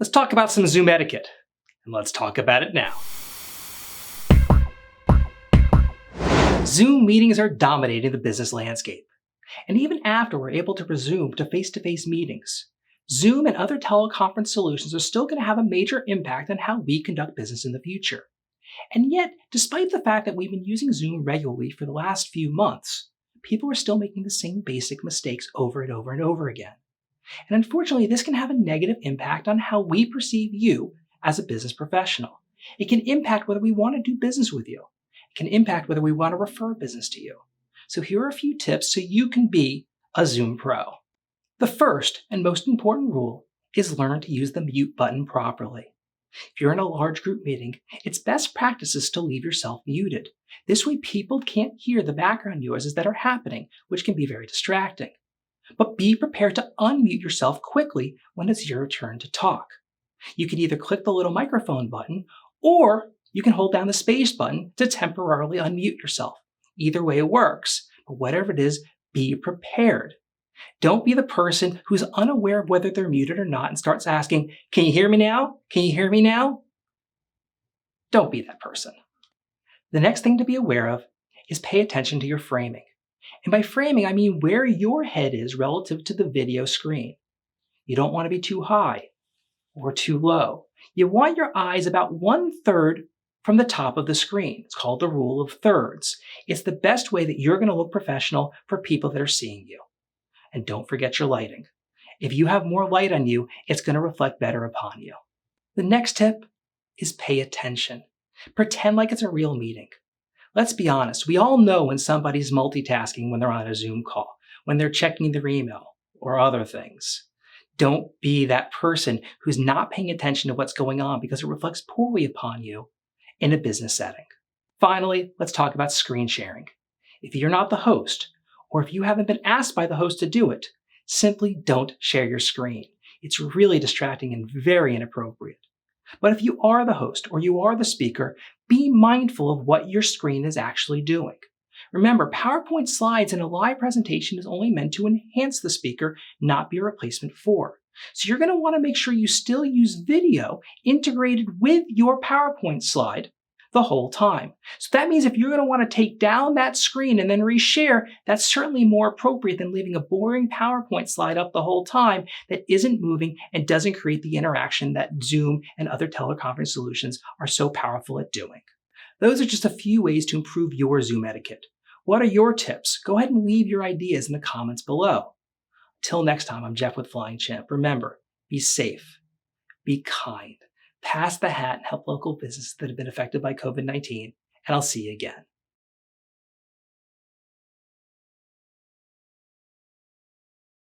Let's talk about some Zoom etiquette, and let's talk about it now. Zoom meetings are dominating the business landscape. And even after we're able to resume to face-to-face meetings, Zoom and other teleconference solutions are still going to have a major impact on how we conduct business in the future. And yet, despite the fact that we've been using Zoom regularly for the last few months, people are still making the same basic mistakes over and over and over again. And unfortunately, this can have a negative impact on how we perceive you as a business professional. It can impact whether we want to do business with you. It can impact whether we want to refer business to you. So here are a few tips so you can be a Zoom pro. The first and most important rule is learn to use the mute button properly. If you're in a large group meeting, it's best practices to leave yourself muted. This way people can't hear the background noises that are happening, which can be very distracting. But be prepared to unmute yourself quickly when it's your turn to talk. You can either click the little microphone button, or you can hold down the space button to temporarily unmute yourself. Either way works, but whatever it is, be prepared. Don't be the person who's unaware of whether they're muted or not and starts asking, "Can you hear me now? Can you hear me now?" Don't be that person. The next thing to be aware of is pay attention to your framing. And by framing, I mean where your head is relative to the video screen. You don't want to be too high or too low. You want your eyes about 1/3 from the top of the screen. It's called the rule of thirds. It's the best way that you're going to look professional for people that are seeing you. And don't forget your lighting. If you have more light on you, it's going to reflect better upon you. The next tip is pay attention. Pretend like it's a real meeting. Let's be honest, we all know when somebody's multitasking when they're on a Zoom call, when they're checking their email or other things. Don't be that person who's not paying attention to what's going on because it reflects poorly upon you in a business setting. Finally, let's talk about screen sharing. If you're not the host, or if you haven't been asked by the host to do it, simply don't share your screen. It's really distracting and very inappropriate. But if you are the host or you are the speaker, be mindful of what your screen is actually doing. Remember, PowerPoint slides in a live presentation is only meant to enhance the speaker, not be a replacement for. So you're going to want to make sure you still use video integrated with your PowerPoint slide the whole time. So that means if you're going to want to take down that screen and then reshare, that's certainly more appropriate than leaving a boring PowerPoint slide up the whole time that isn't moving and doesn't create the interaction that Zoom and other teleconference solutions are so powerful at doing. Those are just a few ways to improve your Zoom etiquette. What are your tips? Go ahead and leave your ideas in the comments below. Till next time, I'm Jeff with Flying Chimp. Remember, be safe, be kind, pass the hat and help local businesses that have been affected by COVID-19, and I'll see you again.